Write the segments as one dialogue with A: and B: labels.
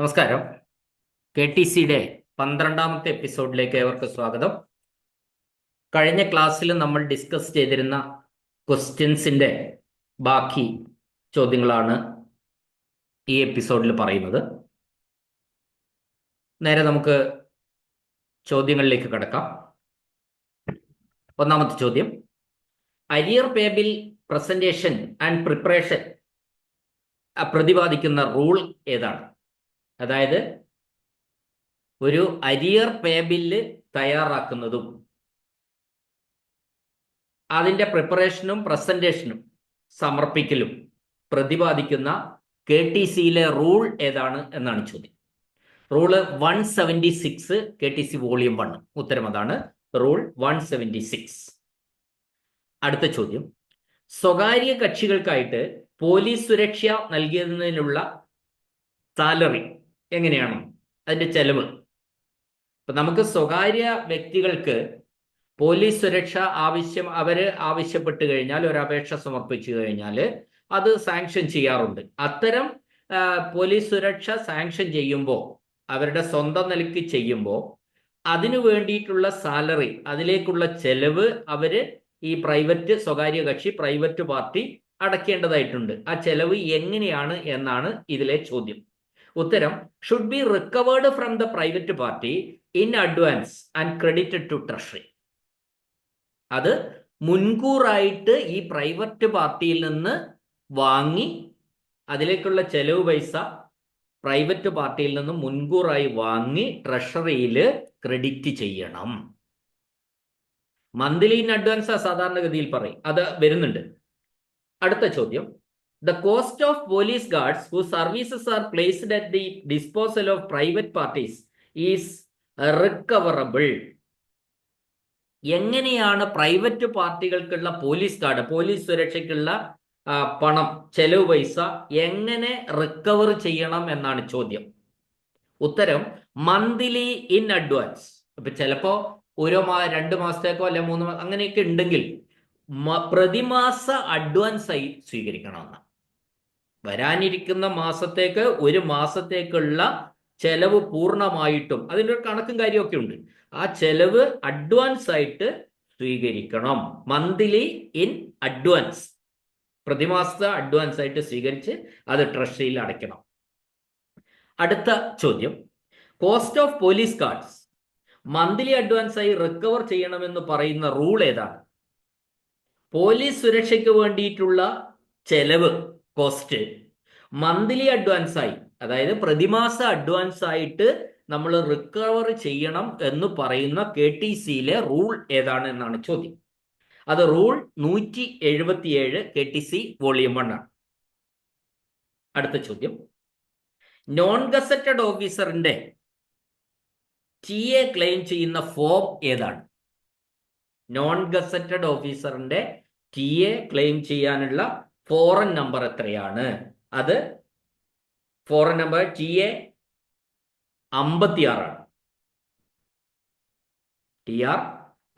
A: നമസ്കാരം. KTCയുടെ 12ാമത്തെ എപ്പിസോഡിലേക്ക് ഏവർക്ക് സ്വാഗതം. കഴിഞ്ഞ ക്ലാസ്സിൽ നമ്മൾ ഡിസ്കസ് ചെയ്തിരുന്ന ക്വസ്റ്റ്യൻസിൻ്റെ ബാക്കി ചോദ്യങ്ങളാണ് ഈ എപ്പിസോഡിൽ പറയുന്നത്. നേരെ നമുക്ക് ചോദ്യങ്ങളിലേക്ക് കടക്കാം. ഒന്നാമത്തെ ചോദ്യം, arrear pay bill presentation and preparation പ്രതിപാദിക്കുന്ന റൂൾ ഏതാണ്? അതായത് ഒരു അരിയർ പേ ബില്ല് തയ്യാറാക്കുന്നതും അതിൻ്റെ പ്രിപ്പറേഷനും പ്രസന്റേഷനും സമർപ്പിക്കലും പ്രതിപാദിക്കുന്ന KTCയിലെ റൂൾ ഏതാണ് എന്നാണ് ചോദ്യം. Rule 176 KTC volume 1. ഉത്തരം അതാണ്, റൂൾ 176. അടുത്ത ചോദ്യം, സ്വകാര്യ കക്ഷികൾക്കായിട്ട് പോലീസ് സുരക്ഷ നൽകിയതിനുള്ള സാലറി എങ്ങനെയാണ്, അതിൻ്റെ ചെലവ്? ഇപ്പം നമുക്ക് സ്വകാര്യ വ്യക്തികൾക്ക് പോലീസ് സുരക്ഷ ആവശ്യപ്പെട്ട് കഴിഞ്ഞാൽ, ഒരു അപേക്ഷ സമർപ്പിച്ചു കഴിഞ്ഞാൽ അത് സാങ്ഷൻ ചെയ്യാറുണ്ട്. അത്തരം പോലീസ് സുരക്ഷ സാങ്ഷൻ ചെയ്യുമ്പോൾ, അവരുടെ സ്വന്തം നിലയ്ക്ക് ചെയ്യുമ്പോൾ അതിനു വേണ്ടിയിട്ടുള്ള സാലറി, അതിലേക്കുള്ള ചെലവ് അവർ ഈ സ്വകാര്യ കക്ഷി പ്രൈവറ്റ് പാർട്ടി അടയ്ക്കേണ്ടതായിട്ടുണ്ട്. ആ ചെലവ് എങ്ങനെയാണ് എന്നാണ് ഇതിലെ ചോദ്യം. ഉത്തരം, should be recovered from the private party in advance and credited to treasury. അത് മുൻകൂറായിട്ട് ഈ പ്രൈവറ്റ് പാർട്ടിയിൽ നിന്ന് വാങ്ങി, അതിലേക്കുള്ള ചെലവ് പൈസ പ്രൈവറ്റ് പാർട്ടിയിൽ നിന്ന് മുൻകൂറായി വാങ്ങി ട്രഷറിയിൽ ക്രെഡിറ്റ് ചെയ്യണം. മന്ത്ലി ഇൻ അഡ്വാൻസ് സാധാരണഗതിയിൽ പറയും, അത് വരുന്നുണ്ട്. അടുത്ത ചോദ്യം, the cost of police guards whose services are placed at the disposal of private parties is recoverable. എങ്ങനെയാണ് പ്രൈവറ്റ് പാർട്ടികൾക്കുള്ള പോലീസ് സുരക്ഷയ്ക്കുള്ള പണം, ചെലവ് പൈസ എങ്ങനെ റിക്കവർ ചെയ്യണം എന്നാണ് ചോദ്യം. ഉത്തരം, മന്ത്ലി ഇൻ അഡ്വാൻസ്. ഇപ്പൊ ചിലപ്പോ 2 മാസത്തേക്കോ അല്ലെ 3 മാസം അങ്ങനെയൊക്കെ ഉണ്ടെങ്കിൽ പ്രതിമാസ അഡ്വാൻസ് ആയി സ്വീകരിക്കണമെന്ന്. വരാനിരിക്കുന്ന മാസത്തേക്ക് 1 മാസത്തേക്കുള്ള ചെലവ് പൂർണ്ണമായിട്ടും, അതിൻ്റെ ഒരു കണക്കും കാര്യമൊക്കെ ഉണ്ട്, ആ ചെലവ് അഡ്വാൻസ് ആയിട്ട് സ്വീകരിക്കണം. മന്ത്ലി ഇൻ അഡ്വാൻസ്, പ്രതിമാസ അഡ്വാൻസ് ആയിട്ട് സ്വീകരിച്ച് അത് ട്രഷറിയിൽ അടയ്ക്കണം. അടുത്ത ചോദ്യം, cost of police guards monthly advance ആയി റിക്കവർ ചെയ്യണമെന്ന് പറയുന്ന റൂൾ ഏതാണ്? പോലീസ് സുരക്ഷയ്ക്ക് വേണ്ടിയിട്ടുള്ള ചെലവ്, കോസ്റ്റ് മന്ത്ലി അഡ്വാൻസ് ആയി, അതായത് പ്രതിമാസ അഡ്വാൻസ് ആയിട്ട് നമ്മൾ റിക്കവർ ചെയ്യണം എന്ന് പറയുന്ന KTCയിലെ റൂൾ ഏതാണ് എന്നാണ് ചോദ്യം. അത് റൂൾ 177 KTC വോളിയം 1 ആണ്. അടുത്ത ചോദ്യം, നോൺ ഗസറ്റഡ് ഓഫീസറിന്റെ TA ക്ലെയിം ചെയ്യുന്ന ഫോം ഏതാണ്? നോൺ ഗസറ്റഡ് ഓഫീസറിന്റെ TA ക്ലെയിം ചെയ്യാനുള്ള ഫോറൻ നമ്പർ എത്രയാണ്? അത് ഫോറൻ നമ്പർ TA 56 ആണ്. TR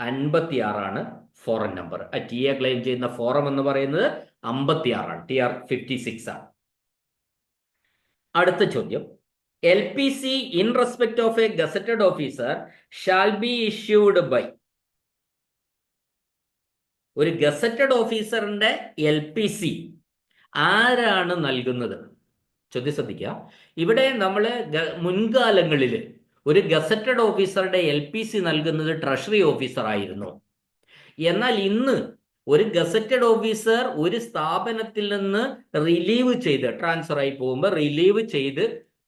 A: 56 ആണ് ഫോറൻ നമ്പർ. TA ക്ലെയിം ചെയ്യുന്ന ഫോറം എന്ന് പറയുന്നത് 56 ആണ്, TR 56 ആണ്. അടുത്ത ചോദ്യം, LPC in respect of a gazetted officer shall be issued by. ഒരു ഗസറ്റഡ് ഓഫീസറിന്റെ LPC ആരാണ് നൽകുന്നത്? ചോദ്യം ശ്രദ്ധിക്കുക. ഇവിടെ നമ്മൾ മുൻകാലങ്ങളിൽ ഒരു ഗസറ്റഡ് ഓഫീസറുടെ LPC നൽകുന്നത് ട്രഷറി ഓഫീസർ ആയിരുന്നു. എന്നാൽ ഇന്ന് ഒരു ഗസറ്റഡ് ഓഫീസർ ഒരു സ്ഥാപനത്തിൽ നിന്ന് റിലീവ് ചെയ്ത്, ട്രാൻസ്ഫർ ആയി പോകുമ്പോൾ റിലീവ് ചെയ്ത്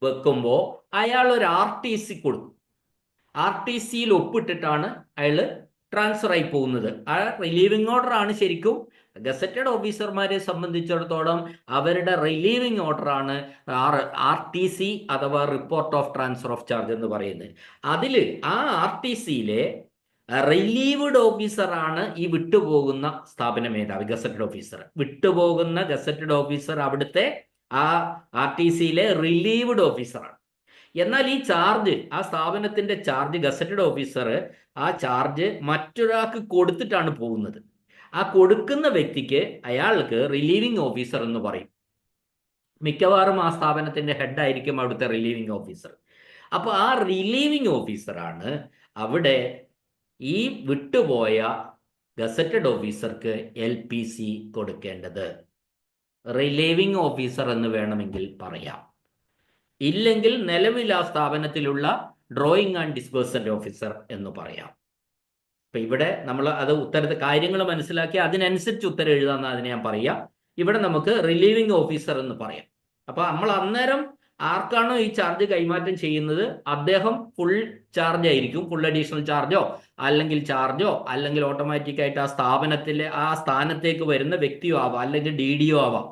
A: വെക്കുമ്പോൾ അയാൾ ഒരു RTC കൊടുക്കും. RTCയിൽ ഒപ്പിട്ടിട്ടാണ് അയാൾ ട്രാൻസ്ഫർ ആയി പോകുന്നത്. ആ റിലീവിംഗ് ഓർഡർ ആണ് ശരിക്കും ഗസറ്റഡ് ഓഫീസർമാരെ സംബന്ധിച്ചിടത്തോളം അവരുടെ റിലീവിംഗ് ഓർഡർ ആണ് RTC അഥവാ report of transfer of charge എന്ന് പറയുന്നത്. അതിൽ ആ RTCയിലെ റിലീവ്ഡ് ഓഫീസറാണ് ഈ വിട്ടുപോകുന്ന സ്ഥാപന മേധാവി, ഗസറ്റഡ് ഓഫീസർ. വിട്ടുപോകുന്ന ഗസറ്റഡ് ഓഫീസർ അവിടുത്തെ ആ RTCയിലെ റിലീവ്ഡ് ഓഫീസറാണ്. എന്നാൽ ഈ ചാർജ്, ആ സ്ഥാപനത്തിന്റെ ചാർജ്, ഗസറ്റഡ് ഓഫീസർ ആ ചാർജ് മറ്റൊരാൾക്ക് കൊടുത്തിട്ടാണ് പോകുന്നത്. ആ കൊടുക്കുന്ന വ്യക്തിക്ക് അയാൾക്ക് റിലീവിംഗ് ഓഫീസർ എന്ന് പറയും. മിക്കവാറും ആ സ്ഥാപനത്തിന്റെ ഹെഡ് ആയിരിക്കും അവിടുത്തെ റിലീവിംഗ് ഓഫീസർ. അപ്പോൾ ആ റിലീവിംഗ് ഓഫീസറാണ് അവിടെ ഈ വിട്ടുപോയ ഗസറ്റഡ് ഓഫീസർക്ക് LPC കൊടുക്കേണ്ടത്. റിലീവിംഗ് ഓഫീസർ എന്ന് വേണമെങ്കിൽ പറയാം. ഇല്ലെങ്കിൽ നിലവിൽ ആ സ്ഥാപനത്തിലുള്ള ഡ്രോയിങ് ആൻഡ് ഡിസ്ബേഴ്സ്മെന്റ് ഓഫീസർ എന്ന് പറയാം. അപ്പൊ ഇവിടെ നമ്മൾ അത് ഉത്തരത്തെ കാര്യങ്ങൾ മനസ്സിലാക്കി അതിനനുസരിച്ച് ഉത്തരം എഴുതാമെന്ന് അതിനെ ഞാൻ പറയാം. ഇവിടെ നമുക്ക് റിലീവിംഗ് ഓഫീസർ എന്ന് പറയാം. അപ്പൊ നമ്മൾ അന്നേരം ആർക്കാണോ ഈ ചാർജ് കൈമാറ്റം ചെയ്യുന്നത് അദ്ദേഹം ഫുൾ ചാർജ് ആയിരിക്കും. ഫുൾ അഡീഷണൽ ചാർജോ അല്ലെങ്കിൽ ഓട്ടോമാറ്റിക് ആയിട്ട് ആ സ്ഥാപനത്തിലെ ആ സ്ഥാനത്തേക്ക് വരുന്ന വ്യക്തിയോ ആവാം, അല്ലെങ്കിൽ DDO ആവാം.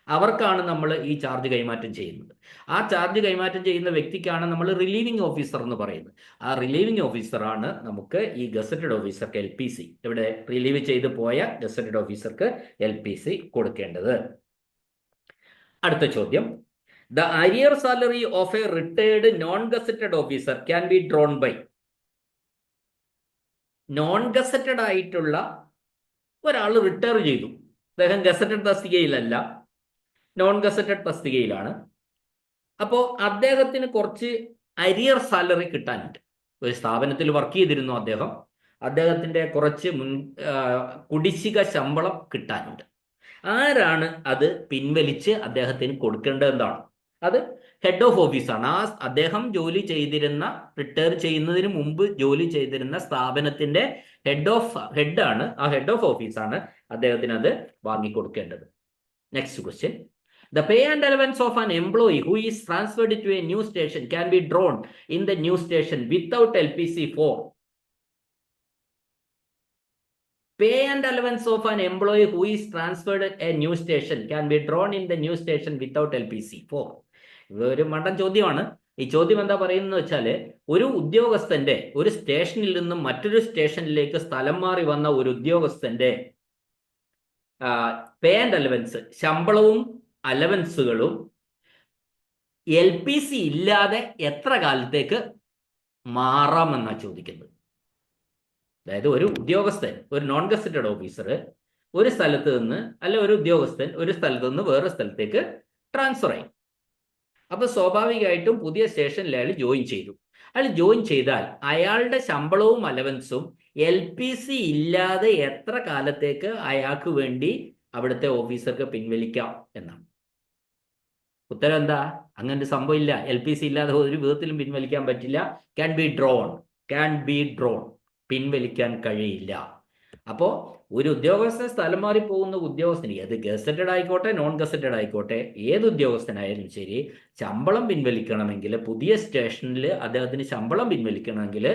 A: അവർക്കാണ് നമ്മൾ ഈ ചാർജ് കൈമാറ്റം ചെയ്യുന്നത്. ആ ചാർജ് കൈമാറ്റം ചെയ്യുന്ന വ്യക്തിക്കാണ് നമ്മൾ റിലീവിംഗ് ഓഫീസർ എന്ന് പറയുന്നത്. ആ റിലീവിംഗ് ഓഫീസറാണ് നമുക്ക് ഈ ഗസറ്റഡ് ഓഫീസർക്ക് LPC, ഇവിടെ റിലീവ് ചെയ്ത് പോയ ഗസറ്റഡ് ഓഫീസർക്ക് LPC കൊടുക്കേണ്ടത്. അടുത്ത ചോദ്യം, the arrear salary of a retired non gazetted officer can be drawn by. Non gazetted ആയിട്ടുള്ള ഒരാൾ റിട്ടയർ ചെയ്തു, അദ്ദേഹം ഗസറ്റഡ് തസ്തികയിലല്ല, നോൺ ഗസറ്റഡ് തസ്തികയിലാണ്. അപ്പോൾ അദ്ദേഹത്തിന് കുറച്ച് അരിയർ സാലറി കിട്ടാനുണ്ട്. ഒരു സ്ഥാപനത്തിൽ വർക്ക് ചെയ്തിരുന്നു അദ്ദേഹത്തിന്റെ കുറച്ച് കുടിശ്ശിക ശമ്പളം കിട്ടാനുണ്ട്. ആരാണ് അത് പിൻവലിച്ച് അദ്ദേഹത്തിന് കൊടുക്കേണ്ടതെന്നാണ്? അത് ഹെഡ് ഓഫ് ഓഫീസാണ്. അദ്ദേഹം ജോലി ചെയ്തിരുന്ന, റിട്ടയർ ചെയ്യുന്നതിന് മുമ്പ് ജോലി ചെയ്തിരുന്ന സ്ഥാപനത്തിന്റെ ഹെഡാണ്, ആ ഹെഡ് ഓഫ് ഓഫീസാണ് അദ്ദേഹത്തിന് അത് വാങ്ങിക്കൊടുക്കേണ്ടത്. Next question, the pay and allowance of an employee who is transferred to a new station can be drawn in the new station without LPC for. Pay and allowance of an employee who is transferred a new station can be drawn in the new station without LPC for. ഇതൊരു മണ്ടൻ ചോദ്യമാണ്. ഈ ചോദ്യം എന്താ പറയുന്നത് വെച്ചാല്, ഒരു ഉദ്യോഗസ്ഥന്റെ ഒരു സ്റ്റേഷനിൽ നിന്നും മറ്റൊരു സ്റ്റേഷനിലേക്ക് സ്ഥലം മാറി വന്ന ഒരു ഉദ്യോഗസ്ഥന്റെ പേ ആൻഡ് അലവൻസ്, ശമ്പളവും അലവൻസുകളും LPC ഇല്ലാതെ എത്ര കാലത്തേക്ക് മാറാമെന്നാണ് ചോദിക്കുന്നത്. അതായത് ഒരു ഉദ്യോഗസ്ഥൻ, ഒരു നോൺ ഗസറ്റഡ് ഓഫീസർ ഒരു സ്ഥലത്ത് നിന്ന്, അല്ല ഒരു ഉദ്യോഗസ്ഥൻ ഒരു സ്ഥലത്ത് നിന്ന് വേറെ സ്ഥലത്തേക്ക് ട്രാൻസ്ഫർ ആയി. അപ്പൊ സ്വാഭാവികമായിട്ടും പുതിയ സ്റ്റേഷനിൽ അയാൾ ജോയിൻ ചെയ്തു. അയാൾ ജോയിൻ ചെയ്താൽ അയാളുടെ ശമ്പളവും അലവൻസും LPC ഇല്ലാതെ എത്ര കാലത്തേക്ക് അയാൾക്ക് വേണ്ടി അവിടുത്തെ ഓഫീസർക്ക് പിൻവലിക്കാം എന്നാണ്. ഉത്തരം എന്താ? അങ്ങനെ സംഭവം ഇല്ല. LPC ഇല്ലാതെ ഒരു വിധത്തിലും പിൻവലിക്കാൻ പറ്റില്ല. ക്യാൻ ബി ഡ്രോൺ, പിൻവലിക്കാൻ കഴിയില്ല. അപ്പോൾ ഒരു ഉദ്യോഗസ്ഥൻ സ്ഥലം മാറി പോകുന്ന ഉദ്യോഗസ്ഥന്, അത് ഗസറ്റഡ് ആയിക്കോട്ടെ നോൺ ഗസറ്റഡ് ആയിക്കോട്ടെ, ഏത് ഉദ്യോഗസ്ഥനായാലും ശരി, ശമ്പളം പിൻവലിക്കണമെങ്കിൽ, പുതിയ സ്റ്റേഷനിൽ അദ്ദേഹത്തിന് ശമ്പളം പിൻവലിക്കണമെങ്കിൽ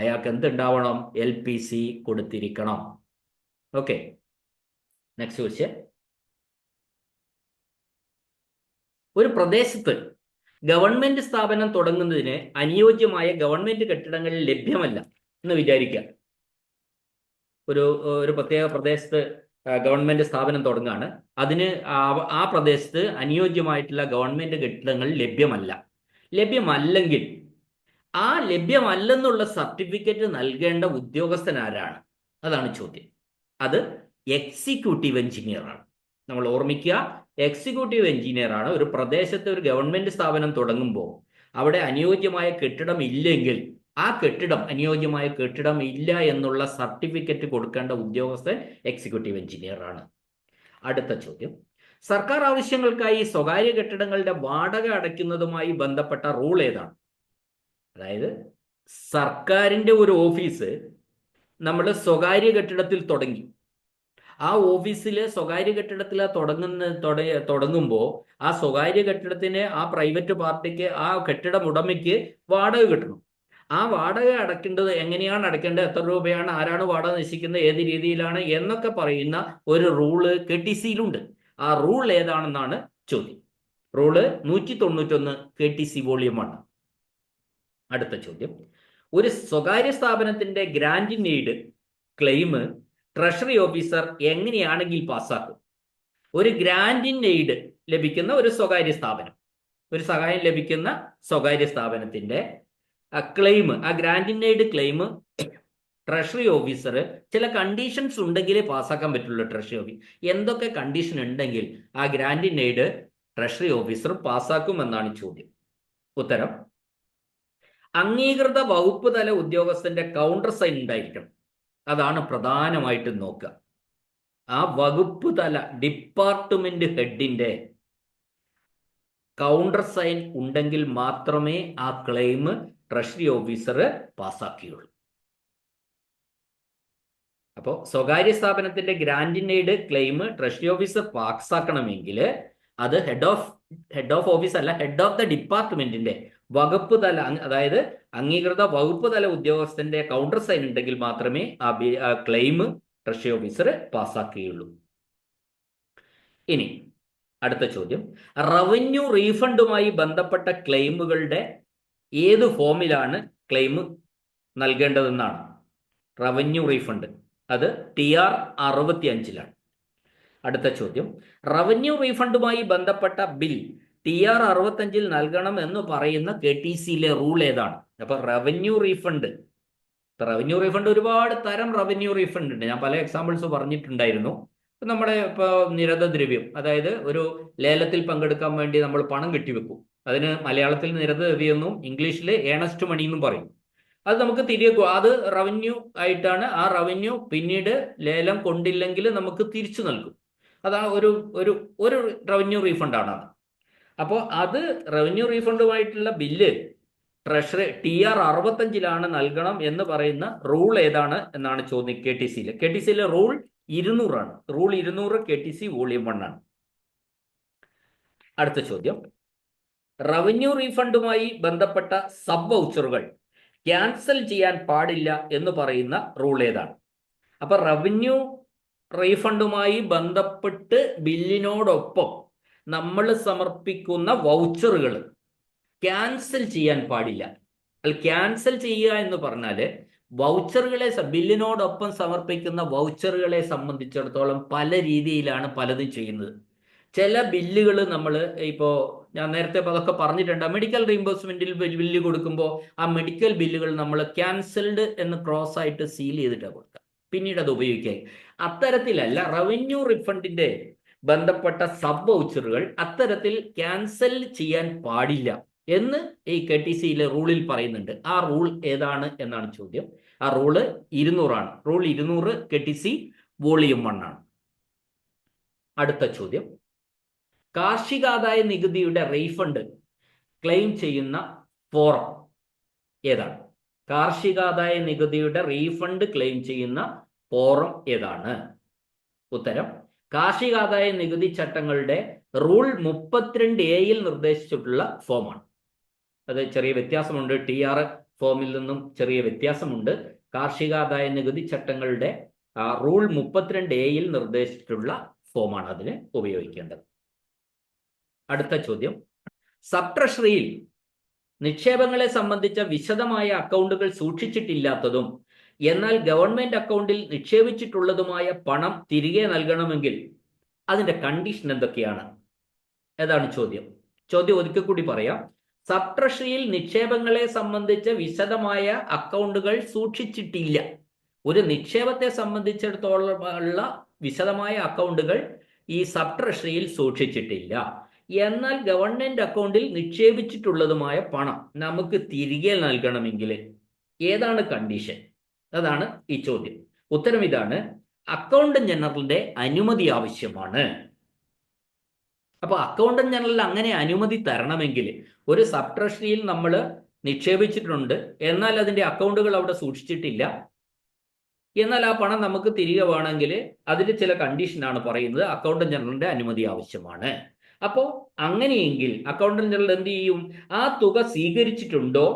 A: അയാൾക്ക് എന്തുണ്ടാവണം? LPC കൊടുത്തിരിക്കണം. ഓക്കെ, നെക്സ്റ്റ് ക്വസ്റ്റ്യൻ, ഒരു പ്രദേശത്ത് ഗവൺമെന്റ് സ്ഥാപനം തുടങ്ങുന്നതിന് അനുയോജ്യമായ ഗവൺമെന്റ് കെട്ടിടങ്ങൾ ലഭ്യമല്ല എന്ന് വിചാരിക്കുക. ഒരു പ്രത്യേക പ്രദേശത്ത് ഗവൺമെന്റ് സ്ഥാപനം തുടങ്ങുകയാണ്. അതിന് ആ പ്രദേശത്ത് അനുയോജ്യമായിട്ടുള്ള ഗവൺമെന്റ് കെട്ടിടങ്ങൾ ലഭ്യമല്ലെങ്കിൽ ആ ലഭ്യമല്ലെന്നുള്ള സർട്ടിഫിക്കറ്റ് നൽകേണ്ട ഉദ്യോഗസ്ഥൻ ആരാണ്? അതാണ് ചോദ്യം. അത് എക്സിക്യൂട്ടീവ് എഞ്ചിനീയറാണ്. നമ്മൾ ഓർമ്മിക്കുക, എക്സിക്യൂട്ടീവ് എഞ്ചിനീയറാണ് ഒരു പ്രദേശത്ത് ഒരു ഗവൺമെന്റ് സ്ഥാപനം തുടങ്ങുമ്പോൾ അവിടെ അനുയോജ്യമായ കെട്ടിടം ഇല്ലെങ്കിൽ, ആ കെട്ടിടം അനുയോജ്യമായ കെട്ടിടം ഇല്ല എന്നുള്ള സർട്ടിഫിക്കറ്റ് കൊടുക്കേണ്ട ഉദ്യോഗസ്ഥൻ എക്സിക്യൂട്ടീവ് എഞ്ചിനീയറാണ്. അടുത്ത ചോദ്യം, സർക്കാർ ആവശ്യങ്ങൾക്കായി സ്വകാര്യ കെട്ടിടങ്ങളുടെ വാടക അടയ്ക്കുന്നതുമായി ബന്ധപ്പെട്ട റൂൾ ഏതാണ്? അതായത് സർക്കാരിന്റെ ഒരു ഓഫീസ് നമ്മൾ സ്വകാര്യ കെട്ടിടത്തിൽ തുടങ്ങി, ആ ഓഫീസിൽ സ്വകാര്യ കെട്ടിടത്തിൽ തുടങ്ങുമ്പോൾ ആ സ്വകാര്യ കെട്ടിടത്തിന്, ആ പ്രൈവറ്റ് പാർട്ടിക്ക്, ആ കെട്ടിടം ഉടമയ്ക്ക് വാടക കിട്ടണം. ആ വാടക അടയ്ക്കേണ്ടത് എങ്ങനെയാണ് അടയ്ക്കേണ്ടത്, എത്ര രൂപയാണ്, ആരാണ് വാടക നിശ്ചയിക്കുന്നത്, ഏത് രീതിയിലാണ് എന്നൊക്കെ പറയുന്ന ഒരു റൂള് KTCയിലുണ്ട്. ആ റൂൾ ഏതാണെന്നാണ് ചോദ്യം. Rule 191 KTC volume 1. അടുത്ത ചോദ്യം, ഒരു സ്വകാര്യ സ്ഥാപനത്തിന്റെ grant in aid claim treasury officer എങ്ങനെയാണെങ്കിൽ പാസ്സാക്കും? ഒരു ഗ്രാന്റ് ഇൻ എയ്ഡ് ലഭിക്കുന്ന ഒരു സ്വകാര്യ സ്ഥാപനം, ഒരു സഹായം ലഭിക്കുന്ന സ്വകാര്യ സ്ഥാപനത്തിന്റെ ക്ലെയിം, ആ grant in aid claim treasury officer ചില കണ്ടീഷൻസ് ഉണ്ടെങ്കിലേ പാസ്സാക്കാൻ പറ്റുള്ളൂ. ട്രഷറി ഓഫീസ് എന്തൊക്കെ കണ്ടീഷൻ ഉണ്ടെങ്കിൽ ആ grant in aid treasury officer പാസ്സാക്കുമെന്നാണ് ചോദ്യം. ഉത്തരം അംഗീകൃത വകുപ്പ് തല ഉദ്യോഗസ്ഥന്റെ കൗണ്ടർ സൈൻ ഉണ്ടായിരിക്കണം. അതാണ് പ്രധാനമായിട്ടും നോക്കുക. ആ വകുപ്പ് തല ഡിപ്പാർട്ട്മെന്റ് ഹെഡിന്റെ കൗണ്ടർ സൈൻ ഉണ്ടെങ്കിൽ മാത്രമേ ആ ക്ലെയിം ട്രഷറി ഓഫീസർ പാസ്സാക്കിയുള്ളൂ. അപ്പോൾ സ്വകാര്യ സ്ഥാപനത്തിന്റെ grant aid claim treasury officer പാസ്സാക്കണമെങ്കിൽ അത് ഹെഡ് ഓഫ് ഓഫീസ് അല്ല, ഹെഡ് ഓഫ് ദ ഡിപ്പാർട്ട്മെന്റിന്റെ വകുപ്പ് തല, അതായത് അംഗീകൃത വകുപ്പ് തല ഉദ്യോഗസ്ഥന്റെ കൗണ്ടർ സൈൻ ഉണ്ടെങ്കിൽ മാത്രമേ ആ ക്ലെയിം ട്രഷറി ഓഫീസർ പാസ്സാക്കുകയുള്ളൂ. ഇനി അടുത്ത ചോദ്യം, റവന്യൂ റീഫണ്ടുമായി ബന്ധപ്പെട്ട ക്ലെയിമുകളുടെ ഏത് ഫോമിലാണ് ക്ലെയിം നൽകേണ്ടതെന്നാണ്. റവന്യൂ റീഫണ്ട് അത് TR 65-ലാണ്. അടുത്ത ചോദ്യം, റവന്യൂ റീഫണ്ടുമായി ബന്ധപ്പെട്ട ബിൽ TR 65-ൽ നൽകണം എന്ന് പറയുന്ന KTCയിലെ റൂൾ ഏതാണ്? അപ്പൊ റവന്യൂ റീഫണ്ട് ഒരുപാട് തരം റവന്യൂ റീഫണ്ട് ഉണ്ട്. ഞാൻ പല എക്സാമ്പിൾസ് പറഞ്ഞിട്ടുണ്ടായിരുന്നു. നമ്മുടെ ഇപ്പോൾ നിരത ദ്രവ്യം, അതായത് ഒരു ലേലത്തിൽ പങ്കെടുക്കാൻ വേണ്ടി നമ്മൾ പണം കെട്ടിവെക്കും. അതിന് മലയാളത്തിൽ നിരത ദ്രവ്യം, ഇംഗ്ലീഷിൽ ഏണസ്റ്റ് മണി എന്നും പറയും. അത് നമുക്ക് തിരികെ, അത് റവന്യൂ ആയിട്ടാണ്. ആ റവന്യൂ പിന്നീട് ലേലം കൊണ്ടില്ലെങ്കിൽ നമുക്ക് തിരിച്ചു നൽകും. അതാണ് ഒരു റവന്യൂ റീഫണ്ടാണ് അത്. അപ്പോൾ അത് റവന്യൂ റീഫണ്ടുമായിട്ടുള്ള ബില്ല് ട്രഷറി TR 65-ലാണ് നൽകണം എന്ന് പറയുന്ന റൂൾ ഏതാണ് എന്നാണ് ചോദ്യം. KTCയിലെ റൂൾ 200-ആണ്. റൂൾ 200 KTC വോളിയം 1 ആണ്. അടുത്ത ചോദ്യം, റവന്യൂ റീഫണ്ടുമായി ബന്ധപ്പെട്ട സബ് വൗച്ചറുകൾ ക്യാൻസൽ ചെയ്യാൻ പാടില്ല എന്ന് പറയുന്ന റൂൾ ഏതാണ്? അപ്പൊ റവന്യൂ റീഫണ്ടുമായി ബന്ധപ്പെട്ട് ബില്ലിനോടൊപ്പം നമ്മൾ സമർപ്പിക്കുന്ന വൗച്ചറുകൾ ക്യാൻസൽ ചെയ്യാൻ പാടില്ല. ക്യാൻസൽ ചെയ്യുക എന്ന് പറഞ്ഞാൽ വൗച്ചറുകളെ, ബില്ലിനോടൊപ്പം സമർപ്പിക്കുന്ന വൗച്ചറുകളെ സംബന്ധിച്ചിടത്തോളം പല രീതിയിലാണ് പലതും ചെയ്യുന്നത്. ചില ബില്ലുകൾ നമ്മൾ ഇപ്പോൾ ഞാൻ നേരത്തെ അതൊക്കെ പറഞ്ഞിട്ടുണ്ട്. മെഡിക്കൽ റീംബേഴ്സ്മെന്റിൽ ബില്ല് കൊടുക്കുമ്പോൾ ആ മെഡിക്കൽ ബില്ലുകൾ നമ്മൾ ക്യാൻസൽഡ് എന്ന് ക്രോസ് ആയിട്ട് സീൽ ചെയ്തിട്ടാണ് കൊടുക്കുക, പിന്നീട് അത് ഉപയോഗിക്കുക. അത്തരത്തിലല്ല റവന്യൂ റീഫണ്ടിന്റെ ബന്ധപ്പെട്ട സബ് വൗച്ചറുകൾ അത്തരത്തിൽ ക്യാൻസൽ ചെയ്യാൻ പാടില്ല എന്ന് ഈ KTCയിലെ റൂളിൽ പറയുന്നുണ്ട്. ആ റൂൾ ഏതാണ് എന്നാണ് ചോദ്യം. ആ റൂള് 200-ആണ്. റൂൾ 200 KTC വോളിയം 1 ആണ്. അടുത്ത ചോദ്യം, കാർഷികാദായ നികുതിയുടെ റീഫണ്ട് ക്ലെയിം ചെയ്യുന്ന ഫോറം ഏതാണ്? കാർഷികാദായ നികുതിയുടെ റീഫണ്ട് ക്ലെയിം ചെയ്യുന്ന ഫോറം ഏതാണ്? ഉത്തരം കാർഷികാദായ നികുതി ചട്ടങ്ങളുടെ റൂൾ 32A-യിൽ നിർദ്ദേശിച്ചിട്ടുള്ള ഫോമാണ്. അത് ചെറിയ വ്യത്യാസമുണ്ട്. TR ഫോമിൽ നിന്നും ചെറിയ വ്യത്യാസമുണ്ട്. കാർഷികാദായ നികുതി ചട്ടങ്ങളുടെ റൂൾ 32A-യിൽ നിർദ്ദേശിച്ചിട്ടുള്ള ഫോമാണ് അതിന് ഉപയോഗിക്കേണ്ടത്. അടുത്ത ചോദ്യം, സബ് ട്രഷറിയിൽ നിക്ഷേപങ്ങളെ സംബന്ധിച്ച വിശദമായ അക്കൗണ്ടുകൾ സൂക്ഷിച്ചിട്ടില്ലാത്തതും എന്നാൽ ഗവൺമെന്റ് അക്കൗണ്ടിൽ നിക്ഷേപിച്ചിട്ടുള്ളതുമായ പണം തിരികെ നൽകണമെങ്കിൽ അതിന്റെ കണ്ടീഷൻ എന്തൊക്കെയാണ്? ഏതാണ് ചോദ്യം. ഒരിക്കൽ കൂടി പറയാം. സബ് ട്രഷറിയിൽ നിക്ഷേപങ്ങളെ സംബന്ധിച്ച വിശദമായ അക്കൗണ്ടുകൾ സൂക്ഷിച്ചിട്ടില്ല. ഒരു നിക്ഷേപത്തെ സംബന്ധിച്ചിടത്തോളം ഉള്ള വിശദമായ അക്കൗണ്ടുകൾ ഈ സബ് ട്രഷറിയിൽ സൂക്ഷിച്ചിട്ടില്ല. എന്നാൽ ഗവൺമെന്റ് അക്കൗണ്ടിൽ നിക്ഷേപിച്ചിട്ടുള്ളതുമായ പണം നമുക്ക് തിരികെ നൽകണമെങ്കിൽ ഏതാണ് കണ്ടീഷൻ? അതാണ് ഈ ചോദ്യം. ഉത്തരം ഇതാണ്, അക്കൗണ്ടന്റ് ജനറലിന്റെ അനുമതി ആവശ്യമാണ്. അപ്പൊ അക്കൗണ്ടന്റ് ജനറൽ അങ്ങനെ അനുമതി തരണമെങ്കിൽ ഒരു സബ് ട്രഷറിയിൽ നമ്മൾ നിക്ഷേപിച്ചിട്ടുണ്ട്, എന്നാൽ അതിന്റെ അക്കൗണ്ടുകൾ അവിടെ സൂക്ഷിച്ചിട്ടില്ല, എന്നാൽ ആ പണം നമുക്ക് തിരികെ വേണമെങ്കിൽ അതിൽ ചില കണ്ടീഷനാണ് പറയുന്നത്. അക്കൗണ്ടന്റ് ജനറലിന്റെ അനുമതി ആവശ്യമാണ്. അപ്പോൾ അങ്ങനെയെങ്കിൽ അക്കൗണ്ടന്റ് ജനറൽ എന്ത് ചെയ്യും? ആ തുക സ്വീകരിച്ചിട്ടുണ്ടോ,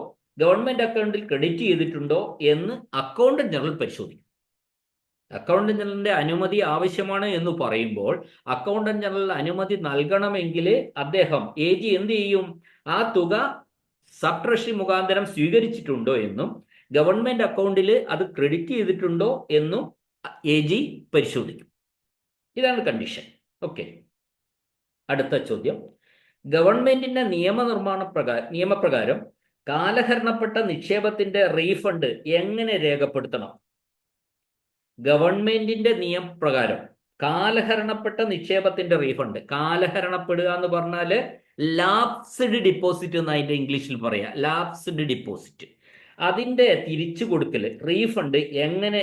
A: ഗവൺമെന്റ് അക്കൗണ്ടിൽ ക്രെഡിറ്റ് ചെയ്തിട്ടുണ്ടോ എന്ന് അക്കൗണ്ടന്റ് ജനറൽ പരിശോധിക്കും. അക്കൗണ്ടന്റ് ജനറലിന്റെ അനുമതി ആവശ്യമാണ് എന്ന് പറയുമ്പോൾ അക്കൗണ്ടന്റ് ജനറൽ അനുമതി നൽകണമെങ്കിൽ അദ്ദേഹം AG എന്ത് ചെയ്യും? ആ തുക സബ് ട്രഷറി മുഖാന്തരം സ്വീകരിച്ചിട്ടുണ്ടോ എന്നും ഗവൺമെന്റ് അക്കൗണ്ടിൽ അത് ക്രെഡിറ്റ് ചെയ്തിട്ടുണ്ടോ എന്നും AG പരിശോധിക്കും. ഇതാണ് കണ്ടീഷൻ. ഓക്കെ. അടുത്ത ചോദ്യം, ഗവൺമെന്റിന്റെ നിയമപ്രകാരം കാലഹരണപ്പെട്ട നിക്ഷേപത്തിന്റെ റീഫണ്ട് എങ്ങനെ രേഖപ്പെടുത്തണം? ഗവൺമെന്റിന്റെ നിയമപ്രകാരം കാലഹരണപ്പെട്ട നിക്ഷേപത്തിന്റെ റീഫണ്ട്. കാലഹരണപ്പെടുക എന്ന് പറഞ്ഞാൽ ലാപ്സ്ഡ് ഡിപ്പോസിറ്റ് എന്ന് അതിന്റെ ഇംഗ്ലീഷിൽ പറയാം. ലാപ്സ്ഡ് ഡിപ്പോസിറ്റ്, അതിന്റെ തിരിച്ചു കൊടുക്കൽ, റീഫണ്ട് എങ്ങനെ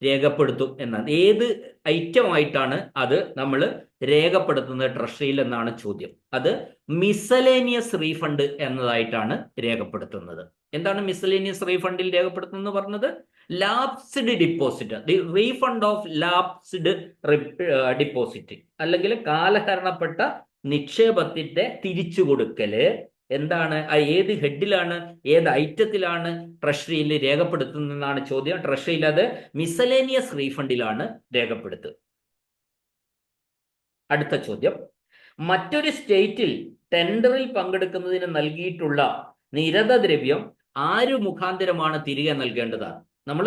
A: രേഖപ്പെടുത്തും എന്നാണ്. ഏത് ഐറ്റം ആയിട്ടാണ് അത് നമ്മൾ രേഖപ്പെടുത്തുന്നത് ട്രഷറിയിൽ എന്നാണ് ചോദ്യം. അത് മിസലേനിയസ് റീഫണ്ട് എന്നതായിട്ടാണ് രേഖപ്പെടുത്തുന്നത്. എന്താണ് മിസലേനിയസ് റീഫണ്ടിൽ രേഖപ്പെടുത്തുന്നത് പറഞ്ഞത്? Lapsed deposit, the refund of lapsed deposit, അല്ലെങ്കിൽ കാലഹരണപ്പെട്ട നിക്ഷേപത്തിന്റെ തിരിച്ചു കൊടുക്കല് എന്താണ്, ഏത് ഹെഡിലാണ്, ഏത് ഐറ്റത്തിലാണ് ട്രഷറിയിൽ രേഖപ്പെടുത്തുന്നതെന്നാണ് ചോദ്യം. ട്രഷറിയിൽ അത് മിസലേനിയസ് റീഫണ്ടിലാണ് രേഖപ്പെടുത്തുക. അടുത്ത ചോദ്യം, മറ്റൊരു സ്റ്റേറ്റിൽ ടെൻഡറിൽ പങ്കെടുക്കുന്നതിന് നൽകിയിട്ടുള്ള നിരത ദ്രവ്യം ആര് മുഖാന്തരമാണ് തിരികെ നൽകേണ്ടതാണ്? നമ്മൾ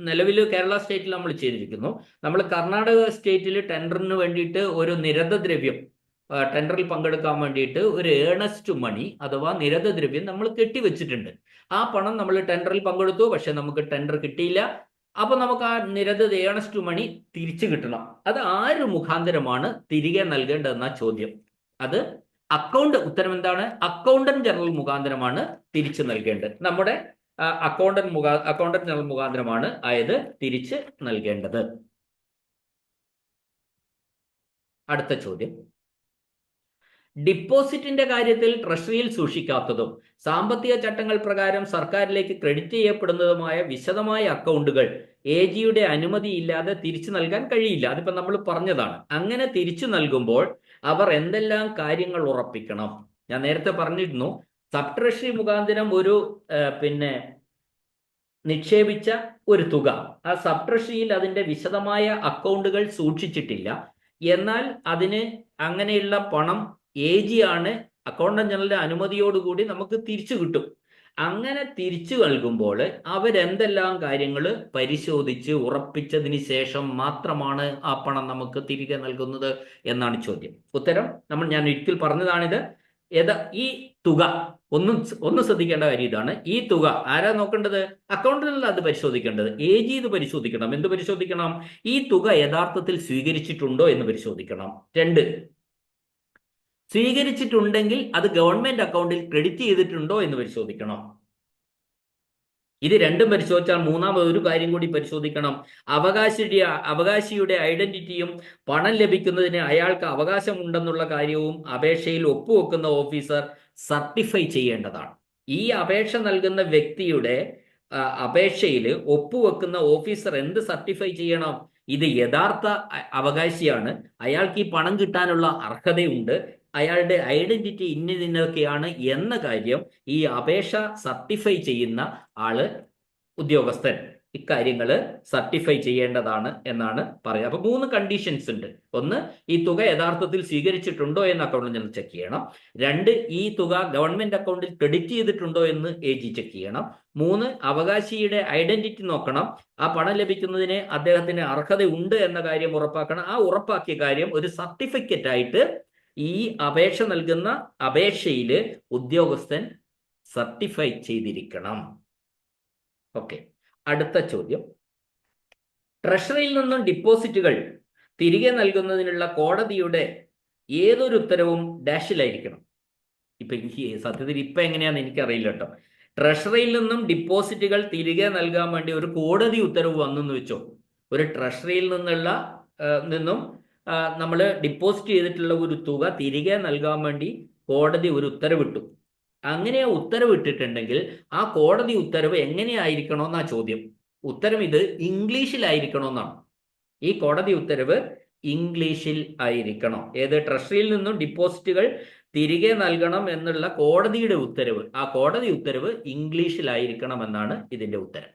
A: നിലവിൽ കേരള സ്റ്റേറ്റിൽ നമ്മൾ ചെയ്തിരിക്കുന്നു. നമ്മൾ കർണാടക സ്റ്റേറ്റിൽ ടെൻഡറിന് വേണ്ടിയിട്ട് ഒരു നിരത ദ്രവ്യം, ടെൻഡറിൽ പങ്കെടുക്കാൻ വേണ്ടിയിട്ട് ഒരു ഏണസ്റ്റ് മണി അഥവാ നിരത ദ്രവ്യം നമ്മൾ കെട്ടിവെച്ചിട്ടുണ്ട്. ആ പണം നമ്മൾ ടെൻഡറിൽ പങ്കെടുത്തു, പക്ഷെ നമുക്ക് ടെൻഡർ കിട്ടിയില്ല. അപ്പൊ നമുക്ക് ആ നിരത ഏണസ്റ്റ് മണി തിരിച്ചു കിട്ടണം. അത് ആര് മുഖാന്തരമാണ് തിരികെ നൽകേണ്ടതെന്ന ചോദ്യം. അത് ഉത്തരം എന്താണ്? അക്കൗണ്ടന്റ് ജനറൽ മുഖാന്തരമാണ് തിരിച്ചു നൽകേണ്ടത്. നമ്മുടെ അക്കൗണ്ടന്റ് ജനറൽ മുഖാന്തരമാണ് ആയത് തിരിച്ച് നൽകേണ്ടത്. അടുത്ത ചോദ്യം, ഡിപ്പോസിറ്റിന്റെ കാര്യത്തിൽ ട്രഷറിയിൽ സൂക്ഷിക്കാത്തതും സാമ്പത്തിക ചട്ടങ്ങൾ പ്രകാരം സർക്കാരിലേക്ക് ക്രെഡിറ്റ് ചെയ്യപ്പെടുന്നതുമായ വിശദമായ അക്കൗണ്ടുകൾ AGയുടെ അനുമതിയില്ലാതെ തിരിച്ചു നൽകാൻ കഴിയില്ല. അതിപ്പോ നമ്മൾ പറഞ്ഞതാണ്. അങ്ങനെ തിരിച്ചു നൽകുമ്പോൾ അവർ എന്തെല്ലാം കാര്യങ്ങൾ ഉറപ്പിക്കണം? ഞാൻ നേരത്തെ പറഞ്ഞിരുന്നു, സബ് ട്രഷറി മുഖാന്തരം ഒരു നിക്ഷേപിച്ച ഒരു തുക ആ സബ് ട്രഷറിയിൽ അതിന്റെ വിശദമായ അക്കൗണ്ടുകൾ സൂക്ഷിച്ചിട്ടില്ല. എന്നാൽ അതിന് അങ്ങനെയുള്ള പണം AG ആണ്, അക്കൗണ്ടന്റ് ജനറലിന്റെ അനുമതിയോടുകൂടി നമുക്ക് തിരിച്ചു കിട്ടും. അങ്ങനെ തിരിച്ചു നൽകുമ്പോൾ അവരെന്തെല്ലാം കാര്യങ്ങൾ പരിശോധിച്ച് ഉറപ്പിച്ചതിന് ശേഷം മാത്രമാണ് ആ പണം നമുക്ക് തിരികെ നൽകുന്നത് എന്നാണ് ചോദ്യം. ഉത്തരം ഞാൻ ഒരിക്കൽ പറഞ്ഞതാണിത്. ഈ തുക ഒന്ന് ശ്രദ്ധിക്കേണ്ട കാര്യം ഇതാണ്. ഈ തുക ആരാ നോക്കേണ്ടത്? അക്കൗണ്ടന്റിൽ അത് പരിശോധിക്കേണ്ടത്. AG ഇത് പരിശോധിക്കണം. എന്ത് പരിശോധിക്കണം? ഈ തുക യഥാർത്ഥത്തിൽ സ്വീകരിച്ചിട്ടുണ്ടോ എന്ന് പരിശോധിക്കണം. 2, സ്വീകരിച്ചിട്ടുണ്ടെങ്കിൽ അത് ഗവൺമെന്റ് അക്കൗണ്ടിൽ ക്രെഡിറ്റ് ചെയ്തിട്ടുണ്ടോ എന്ന് പരിശോധിക്കണം. ഇത് രണ്ടും പരിശോധിച്ചാൽ മൂന്നാമത് ഒരു കാര്യം കൂടി പരിശോധിക്കണം. അവകാശിയുടെ ഐഡന്റിറ്റിയും പണം ലഭിക്കുന്നതിന് അയാൾക്ക് അവകാശമുണ്ടെന്നുള്ള കാര്യവും അപേക്ഷയിൽ ഒപ്പുവെക്കുന്ന ഓഫീസർ സർട്ടിഫൈ ചെയ്യേണ്ടതാണ്. ഈ അപേക്ഷ നൽകുന്ന വ്യക്തിയുടെ അപേക്ഷയിൽ ഒപ്പുവെക്കുന്ന ഓഫീസർ എന്ത് സർട്ടിഫൈ ചെയ്യണം? ഇത് യഥാർത്ഥ അവകാശിയാണ്, അയാൾക്ക് ഈ പണം കിട്ടാനുള്ള അർഹതയുണ്ട്, അയാളുടെ ഐഡന്റിറ്റി ഇന്നതൊക്കെയാണ് എന്ന കാര്യം ഈ അപേക്ഷ സർട്ടിഫൈ ചെയ്യുന്ന ഉദ്യോഗസ്ഥൻ ഇക്കാര്യങ്ങൾ സർട്ടിഫൈ ചെയ്യേണ്ടതാണ് എന്നാണ് പറയുക. അപ്പൊ 3 കണ്ടീഷൻസ് ഉണ്ട്. ഒന്ന്, ഈ തുക യഥാർത്ഥത്തിൽ സ്വീകരിച്ചിട്ടുണ്ടോ എന്ന് അക്കൗണ്ടന്റ് ജനറൽ ചെക്ക് ചെയ്യണം. 2, ഈ തുക ഗവൺമെന്റ് അക്കൗണ്ടിൽ ക്രെഡിറ്റ് ചെയ്തിട്ടുണ്ടോ എന്ന് AG ചെക്ക് ചെയ്യണം. 3, അവകാശിയുടെ ഐഡന്റിറ്റി നോക്കണം. ആ പണം ലഭിക്കുന്നതിന് അദ്ദേഹത്തിന് അർഹത ഉണ്ട് എന്ന കാര്യം ഉറപ്പാക്കണം. ആ ഉറപ്പാക്കിയ കാര്യം ഒരു സർട്ടിഫിക്കറ്റ് ആയിട്ട് ഈ അപേക്ഷ നൽകുന്ന അപേക്ഷയിൽ ഉദ്യോഗസ്ഥൻ സർട്ടിഫൈ ചെയ്തിരിക്കണം. ഓക്കെ, അടുത്ത ചോദ്യം, ട്രഷറിയിൽ നിന്നും ഡിപ്പോസിറ്റുകൾ തിരികെ നൽകുന്നതിനുള്ള കോടതിയുടെ ഏതൊരു ഉത്തരവും ഡാഷിലായിരിക്കണം. സത്യത്തിൽ ഇപ്പൊ എങ്ങനെയാന്ന് എനിക്കറിയില്ല കേട്ടോ. ട്രഷറിയിൽ നിന്നും ഡിപ്പോസിറ്റുകൾ തിരികെ നൽകാൻ വേണ്ടി ഒരു കോടതി ഉത്തരവ് വന്നെന്ന് വെച്ചോ. ഒരു ട്രഷറിയിൽ നിന്നും നമ്മൾ ഡിപ്പോസിറ്റ് ചെയ്തിട്ടുള്ള ഒരു തുക തിരികെ നൽകാൻ വേണ്ടി കോടതി ഒരു ഉത്തരവിട്ടു. അങ്ങനെ ഉത്തരവിട്ടിട്ടുണ്ടെങ്കിൽ ആ കോടതി ഉത്തരവ് എങ്ങനെയായിരിക്കണമെന്നാ ചോദ്യം. ഉത്തരം ഇത് ഇംഗ്ലീഷിലായിരിക്കണമെന്നാണ്. ഈ കോടതി ഉത്തരവ് ഇംഗ്ലീഷിൽ ആയിരിക്കണം. ഏത്? ട്രഷറിയിൽ നിന്നും ഡിപ്പോസിറ്റുകൾ തിരികെ നൽകണം എന്നുള്ള കോടതിയുടെ ഉത്തരവ്, ആ കോടതി ഉത്തരവ് ഇംഗ്ലീഷിലായിരിക്കണം എന്നാണ് ഇതിന്റെ ഉത്തരം.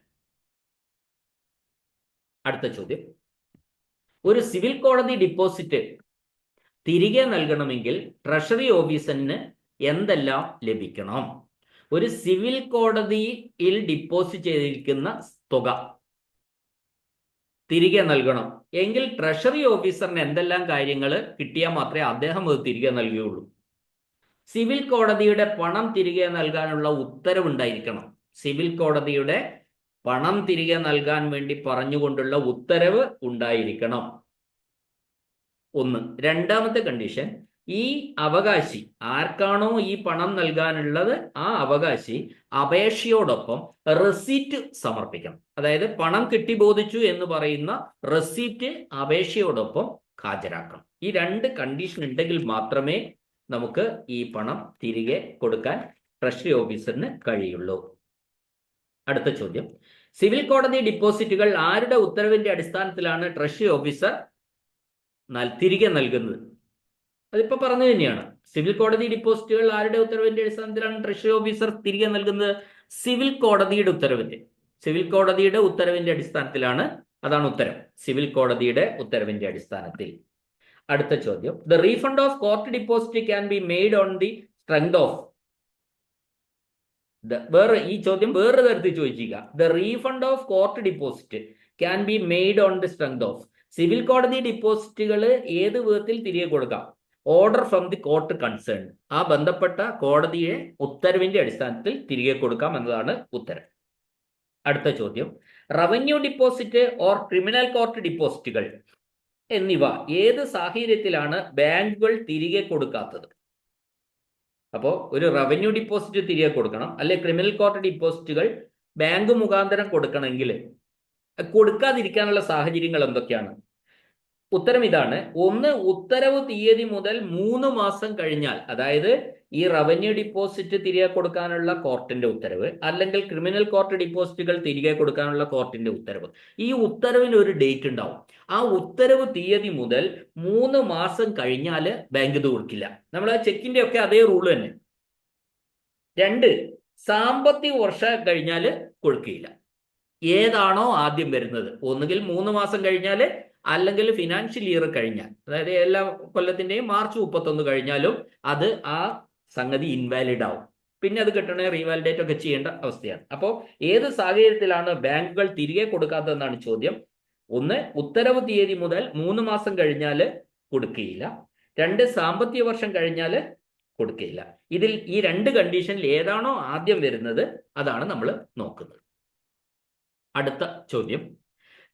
A: അടുത്ത ചോദ്യം, ഒരു സിവിൽ കോടതി ഡിപ്പോസിറ്റ് തിരികെ നൽകണമെങ്കിൽ ട്രഷറി ഓഫീസറിന് എന്തെല്ലാം ലഭിക്കണം? ഒരു സിവിൽ കോടതിയിൽ ഡിപ്പോസിറ്റ് ചെയ്തിരിക്കുന്ന തുക തിരികെ നൽകണം എങ്കിൽ ട്രഷറി ഓഫീസറിന് എന്തെല്ലാം കാര്യങ്ങൾ കിട്ടിയാൽ മാത്രമേ അദ്ദേഹം അത് തിരികെ നൽകുകയുള്ളൂ. സിവിൽ കോടതിയുടെ പണം തിരികെ നൽകാനുള്ള ഉത്തരവുണ്ടായിരിക്കണം. സിവിൽ കോടതിയുടെ പണം തിരികെ നൽകാൻ വേണ്ടി പറഞ്ഞുകൊണ്ടുള്ള ഉത്തരവ് ഉണ്ടായിരിക്കണം. ഒന്ന്. രണ്ടാമത്തെ കണ്ടീഷൻ, ഈ അവകാശി ആർക്കാണോ ഈ പണം നൽകാനുള്ളത് ആ അവകാശി അപേക്ഷയോടൊപ്പം റെസീറ്റ് സമർപ്പിക്കണം. അതായത് പണം കിട്ടിബോധിച്ചു എന്ന് പറയുന്ന റെസീറ്റ് അപേക്ഷയോടൊപ്പം ഹാജരാക്കണം. ഈ രണ്ട് കണ്ടീഷൻ ഉണ്ടെങ്കിൽ മാത്രമേ നമുക്ക് ഈ പണം തിരികെ കൊടുക്കാൻ ട്രഷറി ഓഫീസറിന് കഴിയുള്ളൂ. അടുത്ത ചോദ്യം, സിവിൽ കോടതി ഡിപ്പോസിറ്റുകൾ ആരുടെ ഉത്തരവിന്റെ അടിസ്ഥാനത്തിലാണ് ട്രഷറി ഓഫീസർ തിരികെ നൽകുന്നത്? അതിപ്പോ പറഞ്ഞു തന്നെയാണ്. സിവിൽ കോടതി ഡിപ്പോസിറ്റുകൾ ആരുടെ ഉത്തരവിന്റെ അടിസ്ഥാനത്തിലാണ് ട്രഷറി ഓഫീസർ തിരികെ നൽകുന്നത്? സിവിൽ കോടതിയുടെ ഉത്തരവിന്റെ അടിസ്ഥാനത്തിലാണ്. അതാണ് ഉത്തരം, സിവിൽ കോടതിയുടെ ഉത്തരവിന്റെ അടിസ്ഥാനത്തിൽ. അടുത്ത ചോദ്യം, the refund of court deposit can be made on the strength of. ഈ ചോദ്യം വേറെ തരത്തിൽ ചോദിക്കുക. The refund of court deposit can be made on the strength of. Civil കോടതി ഡിപ്പോസിറ്റുകൾ ഏത് വിധത്തിൽ തിരികെ കൊടുക്കാം? Order from the court concern, ആ ബന്ധപ്പെട്ട കോടതിയെ ഉത്തരവിന്റെ അടിസ്ഥാനത്തിൽ തിരികെ കൊടുക്കാം എന്നതാണ് ഉത്തരം. അടുത്ത ചോദ്യം, revenue deposit or criminal court ഡിപ്പോസിറ്റുകൾ എന്നിവ ഏത് സാഹചര്യത്തിലാണ് ബാങ്കുകൾ തിരികെ കൊടുക്കാത്തത്? അപ്പോൾ ഒരു റവന്യൂ ഡിപ്പോസിറ്റ് തിരികെ കൊടുക്കണം, അല്ലെ ക്രിമിനൽ കോർട്ട് ഡിപ്പോസിറ്റുകൾ ബാങ്ക് മുഖാന്തരം കൊടുക്കണമെങ്കിൽ കൊടുക്കാതിരിക്കാനുള്ള സാഹചര്യങ്ങൾ എന്തൊക്കെയാണ്? ഉത്തരം ഇതാണ്. ഒന്ന്, ഉത്തരവ് തീയതി മുതൽ 3 മാസം കഴിഞ്ഞാൽ, അതായത് ഈ റവന്യൂ ഡിപ്പോസിറ്റ് തിരികെ കൊടുക്കാനുള്ള കോർട്ടിന്റെ ഉത്തരവ്, അല്ലെങ്കിൽ ക്രിമിനൽ കോർട്ട് ഡിപ്പോസിറ്റുകൾ തിരികെ കൊടുക്കാനുള്ള കോർട്ടിന്റെ ഉത്തരവ്. ഈ ഉത്തരവിന് ഒരു ഡേറ്റ് ഉണ്ടാവും. ആ ഉത്തരവ് തീയതി മുതൽ 3 മാസം കഴിഞ്ഞാൽ ബാങ്ക് ഇത് കൊടുക്കില്ല. നമ്മൾ ആ ചെക്കിന്റെ ഒക്കെ അതേ റൂള് തന്നെ. 2, സാമ്പത്തിക വർഷം കഴിഞ്ഞാൽ കൊടുക്കുകയില്ല. ഏതാണോ ആദ്യം വരുന്നത്, ഒന്നുകിൽ 3 മാസം കഴിഞ്ഞാൽ, അല്ലെങ്കിൽ ഫിനാൻഷ്യൽ ഇയർ കഴിഞ്ഞാൽ, അതായത് എല്ലാ കൊല്ലത്തിന്റെയും മാർച്ച് 31 കഴിഞ്ഞാലും അത് ആ സംഗതി ഇൻവാലിഡ് ആവും. പിന്നെ അത് കിട്ടണേ റീവാലിഡേറ്റ് ഒക്കെ ചെയ്യേണ്ട അവസ്ഥയാണ്. അപ്പോൾ ഏത് സാഹചര്യത്തിലാണ് ബാങ്കുകൾ തിരികെ കൊടുക്കാത്തതെന്നാണ് ചോദ്യം. ഒന്ന്, ഉത്തരവ് തീയതി മുതൽ 3 മാസം കഴിഞ്ഞാൽ കൊടുക്കുകയില്ല. 2, സാമ്പത്തിക വർഷം കഴിഞ്ഞാൽ കൊടുക്കുകയില്ല. ഇതിൽ ഈ 2 കണ്ടീഷനിൽ ഏതാണോ ആദ്യം വരുന്നത് അതാണ് നമ്മൾ നോക്കുന്നത്. അടുത്ത ചോദ്യം,